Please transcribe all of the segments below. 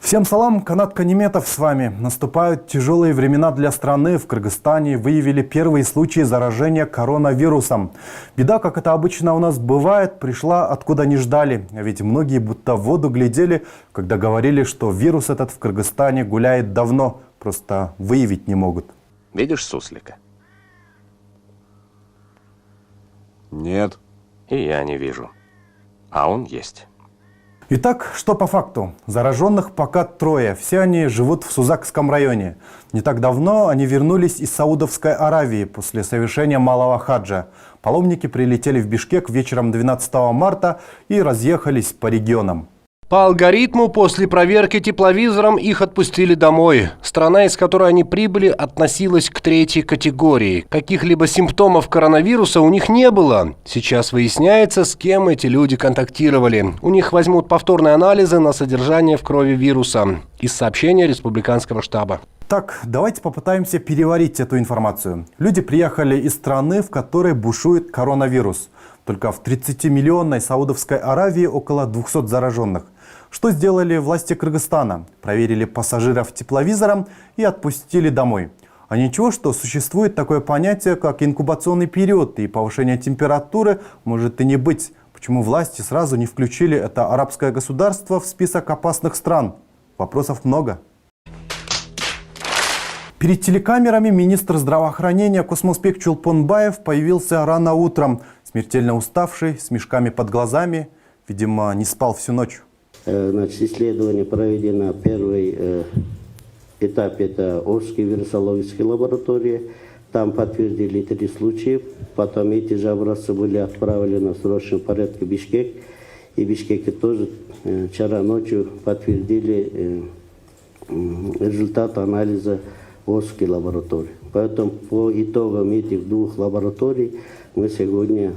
Всем салам, Канат Каниметов с вами. Наступают тяжелые времена для страны. В Кыргызстане выявили первые случаи заражения коронавирусом. Беда, как это обычно у нас бывает, пришла откуда не ждали. А ведь многие будто в воду глядели, когда говорили, что вирус этот в Кыргызстане гуляет давно. Просто выявить не могут. Видишь суслика? Нет. И я не вижу. А он есть. Итак, что по факту? Зараженных пока трое. Все они живут в Сузакском районе. Не так давно они вернулись из Саудовской Аравии после совершения малого хаджа. Паломники прилетели в Бишкек вечером 12 марта и разъехались по регионам. По алгоритму, после проверки тепловизором их отпустили домой. Страна, из которой они прибыли, относилась к третьей категории. Каких-либо симптомов коронавируса у них не было. Сейчас выясняется, с кем эти люди контактировали. У них возьмут повторные анализы на содержание в крови вируса. Из сообщения республиканского штаба. Так, давайте попытаемся переварить эту информацию. Люди приехали из страны, в которой бушует коронавирус. Только в 30-миллионной Саудовской Аравии около 200 зараженных. Что сделали власти Кыргызстана? Проверили пассажиров тепловизором и отпустили домой. А ничего, что существует такое понятие, как инкубационный период, и повышение температуры может и не быть. Почему власти сразу не включили это арабское государство в список опасных стран? Вопросов много. Перед телекамерами министр здравоохранения Космоспек Чулпонбаев появился рано утром. Смертельно уставший, с мешками под глазами. Видимо, не спал всю ночь. Значит, исследование проведено. Первый этап – это Орская вирусологическая лаборатория. Там подтвердили 3 случая. Потом эти же образцы были отправлены в срочном порядке в Бишкек. И в Бишкеке тоже вчера ночью подтвердили результат анализа Орской лаборатории. Поэтому по итогам этих 2 лабораторий мы сегодня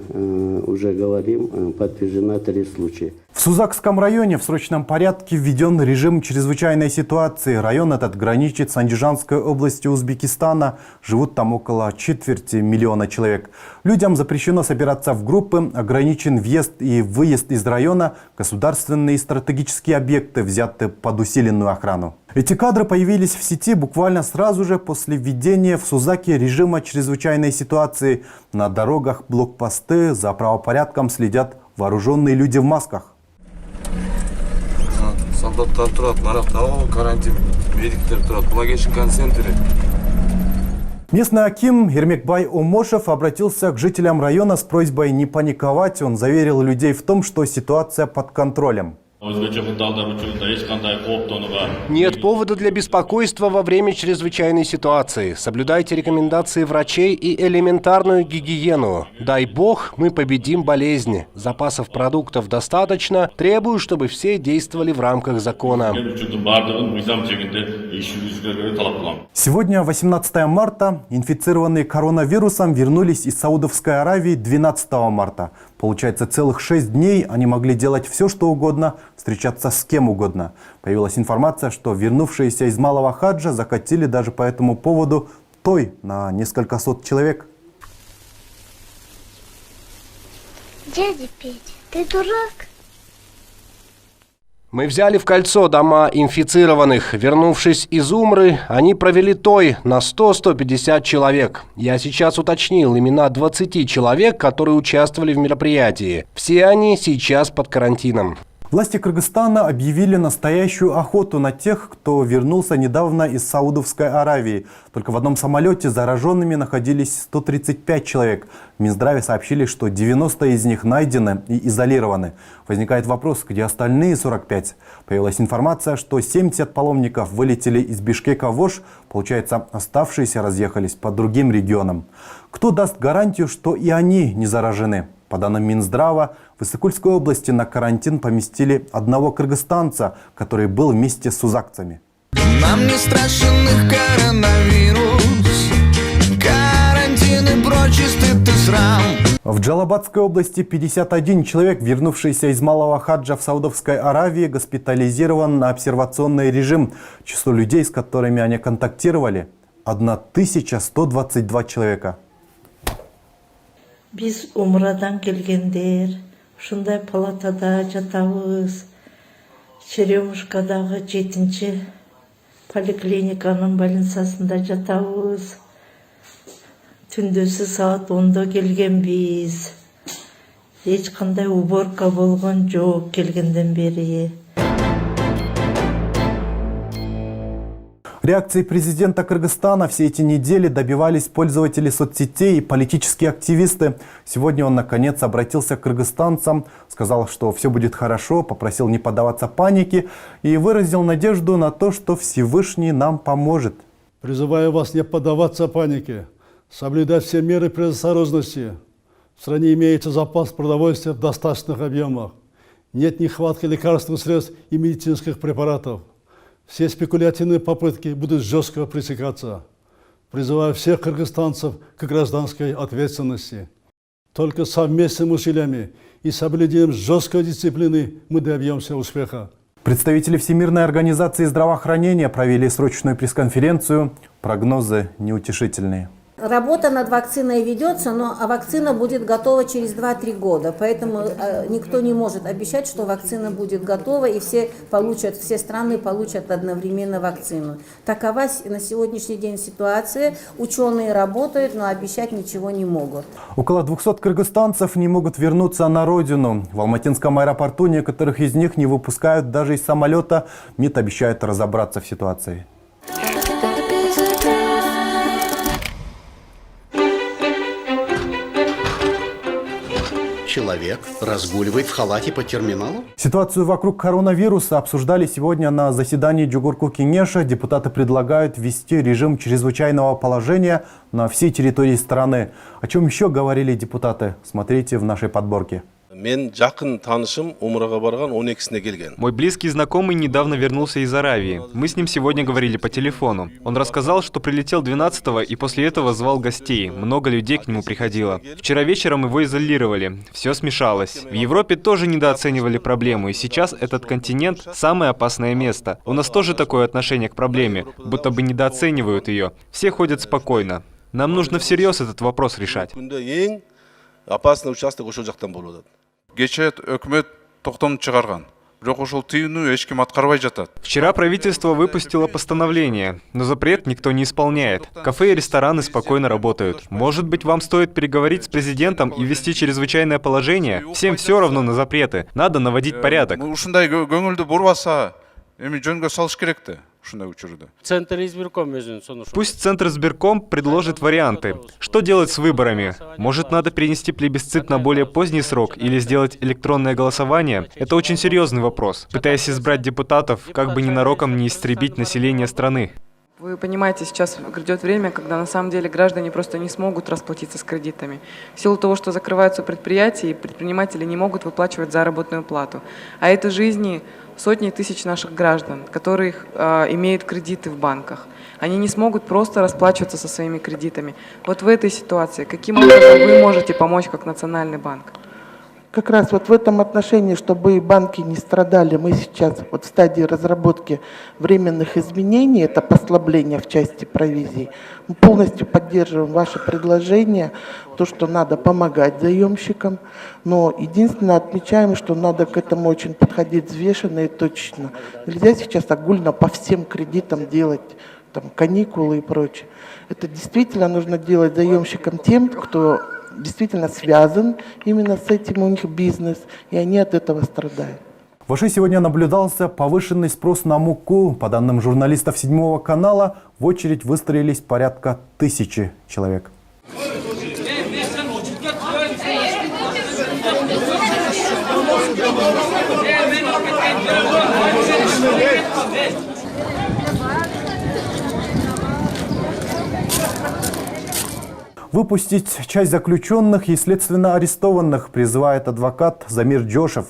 уже говорим, подтверждено 3 случая. В Сузакском районе в срочном порядке введен режим чрезвычайной ситуации. Район этот граничит с Андижанской областью Узбекистана. Живут там около 250 000 человек. Людям запрещено собираться в группы, ограничен въезд и выезд из района. Государственные и стратегические объекты взяты под усиленную охрану. Эти кадры появились в сети буквально сразу же после введения в Сузаке режима чрезвычайной ситуации. На дорогах блокпосты, за правопорядком следят вооруженные люди в масках. Солдаттар турат, нарактагы карантин, медиктер турат, Благовещен концентре. Местный аким Ермекбай Омошев обратился к жителям района с просьбой не паниковать. Он заверил людей в том, что ситуация под контролем. Нет повода для беспокойства во время чрезвычайной ситуации. Соблюдайте рекомендации врачей и элементарную гигиену. Дай бог, мы победим болезнь. Запасов продуктов достаточно. Требую, чтобы все действовали в рамках закона. Сегодня, 18 марта, инфицированные коронавирусом вернулись из Саудовской Аравии 12 марта. Получается, целых 6 дней они могли делать все, что угодно, встречаться с кем угодно. Появилась информация, что вернувшиеся из малого хаджа закатили даже по этому поводу той на несколько сот человек. Дядя Петя, ты дурак? Мы взяли в кольцо дома инфицированных. Вернувшись из Умры, они провели той на 100-150 человек. Я сейчас уточнил имена 20 человек, которые участвовали в мероприятии. Все они сейчас под карантином. Власти Кыргызстана объявили настоящую охоту на тех, кто вернулся недавно из Саудовской Аравии. Только в одном самолете зараженными находились 135 человек. В Минздраве сообщили, что 90 из них найдены и изолированы. Возникает вопрос, где остальные 45? Появилась информация, что 70 паломников вылетели из Бишкека в Ош. Получается, оставшиеся разъехались по другим регионам. Кто даст гарантию, что и они не заражены? По данным Минздрава, в Иссыкульской области на карантин поместили одного кыргызстанца, который был вместе с сузакцами. Нам не страшен их коронавирус, карантин и прочий стыд и срам. В Джалабадской области 51 человек, вернувшийся из малого хаджа в Саудовской Аравии, госпитализирован на обсервационный режим. Число людей, с которыми они контактировали, 1122 человека. Biz umradan kelgендер, ушундай палатада жатабыз. Черемушкадағы 7-ші поликлиниканың больницасында жатабыз. Түндесі саат 10-да келгенбіз. Ешқандай уборка болған жоқ келгенден бері. Реакции президента Кыргызстана все эти недели добивались пользователи соцсетей и политические активисты. Сегодня он наконец обратился к кыргызстанцам, сказал, что все будет хорошо, попросил не поддаваться панике и выразил надежду на то, что Всевышний нам поможет. Призываю вас не поддаваться панике, соблюдать все меры предосторожности. В стране имеется запас продовольствия в достаточных объемах. Нет нехватки лекарственных средств и медицинских препаратов. Все спекулятивные попытки будут жестко пресекаться. Призываю всех кыргызстанцев к гражданской ответственности. Только совместными усилиями и соблюдением жесткой дисциплины мы добьемся успеха. Представители Всемирной организации здравоохранения провели срочную пресс-конференцию. Прогнозы неутешительные. Работа над вакциной ведется, но вакцина будет готова через 2-3 года. Поэтому никто не может обещать, что вакцина будет готова и все страны получат одновременно вакцину. Такова на сегодняшний день ситуация. Ученые работают, но обещать ничего не могут. Около 200 кыргызстанцев не могут вернуться на родину. В Алматинском аэропорту некоторых из них не выпускают даже из самолета. МИД обещает разобраться в ситуации. Человек разгуливает в халате по терминалу? Ситуацию вокруг коронавируса обсуждали сегодня на заседании Джугурку Кенеша. Депутаты предлагают ввести режим чрезвычайного положения на всей территории страны. О чем еще говорили депутаты? Смотрите в нашей подборке. Мой близкий знакомый недавно вернулся из Аравии. Мы с ним сегодня говорили по телефону. Он рассказал, что прилетел 12-го и после этого звал гостей. Много людей к нему приходило. Вчера вечером его изолировали. Все смешалось. В Европе тоже недооценивали проблему, и сейчас этот континент – самое опасное место. У нас тоже такое отношение к проблеме, будто бы недооценивают ее. Все ходят спокойно. Нам нужно всерьез этот вопрос решать. Вчера правительство выпустило постановление, но запрет никто не исполняет. Кафе и рестораны спокойно работают. Может быть, вам стоит переговорить с президентом и ввести чрезвычайное положение? Всем все равно на запреты. Надо наводить порядок. Пусть Центр избирком предложит варианты. Что делать с выборами? Может, надо перенести плебисцит на более поздний срок или сделать электронное голосование? Это очень серьезный вопрос. Пытаясь избрать депутатов, как бы ненароком не истребить население страны. Вы понимаете, сейчас грядет время, когда на самом деле граждане просто не смогут расплатиться с кредитами. В силу того, что закрываются предприятия, и предприниматели не могут выплачивать заработную плату. А это жизни сотни тысяч наших граждан, которые имеют кредиты в банках. Они не смогут просто расплачиваться со своими кредитами. Вот в этой ситуации каким образом вы можете помочь как Национальный банк? Как раз вот в этом отношении, чтобы банки не страдали, мы сейчас вот в стадии разработки временных изменений, это послабление в части провизий. Мы полностью поддерживаем ваше предложение, то, что надо помогать заемщикам, но единственное отмечаем, что надо к этому очень подходить взвешенно и точно. Нельзя сейчас огульно по всем кредитам делать там, каникулы и прочее. Это действительно нужно делать заемщикам тем, кто действительно связан именно с этим, у них бизнес, и они от этого страдают. В Оше сегодня наблюдался повышенный спрос на муку. По данным журналистов 7 канала, в очередь выстроились порядка 1000 человек. Выпустить часть заключенных и следственно арестованных призывает адвокат Замир Джошев.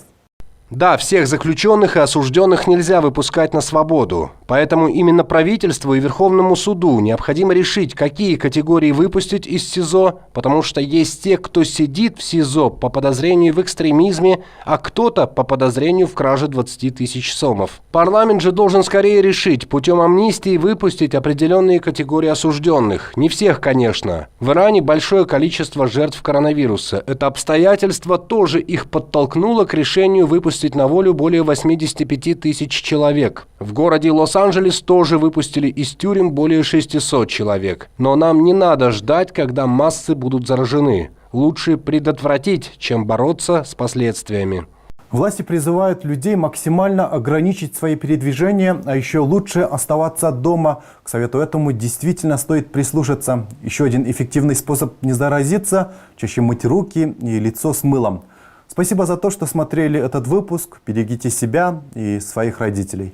Да, всех заключенных и осужденных нельзя выпускать на свободу. Поэтому именно правительству и Верховному суду необходимо решить, какие категории выпустить из СИЗО, потому что есть те, кто сидит в СИЗО по подозрению в экстремизме, а кто-то по подозрению в краже 20 тысяч сомов. Парламент же должен скорее решить путем амнистии выпустить определенные категории осужденных. Не всех, конечно. В Иране большое количество жертв коронавируса. Это обстоятельство тоже их подтолкнуло к решению выпустить выпустить на волю более 85 тысяч человек. В городе Лос-Анджелес тоже выпустили из тюрем более 600 человек. Но нам не надо ждать, когда массы будут заражены. Лучше предотвратить, чем бороться с последствиями. Власти призывают людей максимально ограничить свои передвижения, а еще лучше оставаться дома. К совету этому действительно стоит прислушаться. Еще один эффективный способ не заразиться – чаще мыть руки и лицо с мылом. Спасибо за то, что смотрели этот выпуск. Берегите себя и своих родителей.